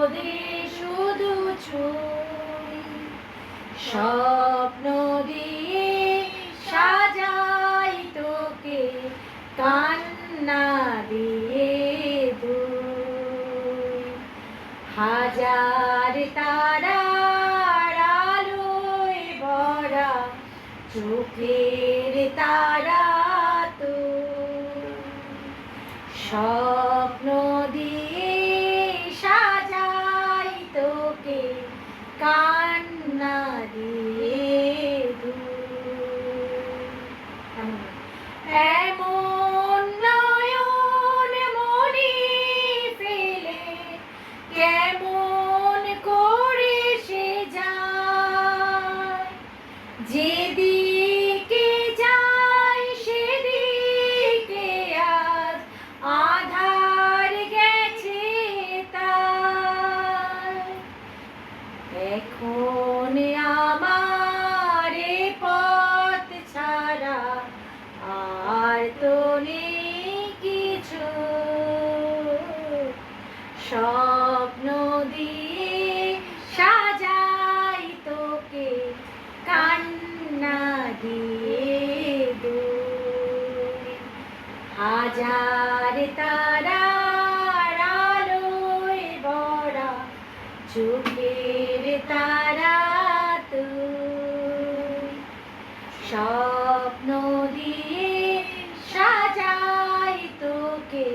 রোদে শুধু ছুঁই, স্বপ্ন দিয়ে সাজাই তোকে, কান্না দিয়ে দুই। হাজার তারার আলোয় ভরা চোখের তারা তুই, স্বপ্ন দিয়ে সাজাই তোকে, কান্না দিয়ে দুই। এমন নয়ন মনে ফেলে কেমন করে সে যায়, যেদিকে যায় সেদিকে আজ আধার গেছে তার। এখন আমার এ পথ ছাড়া আর তো নেই কিছু, স্বপ্ন দিয়ে সাজাই তোকে, কান্না দিয়ে দুই। হাজার তারার আলোয় ভরা চোখের তারা তুই, স্বপ্ন দিয়ে সাজাই তোকে,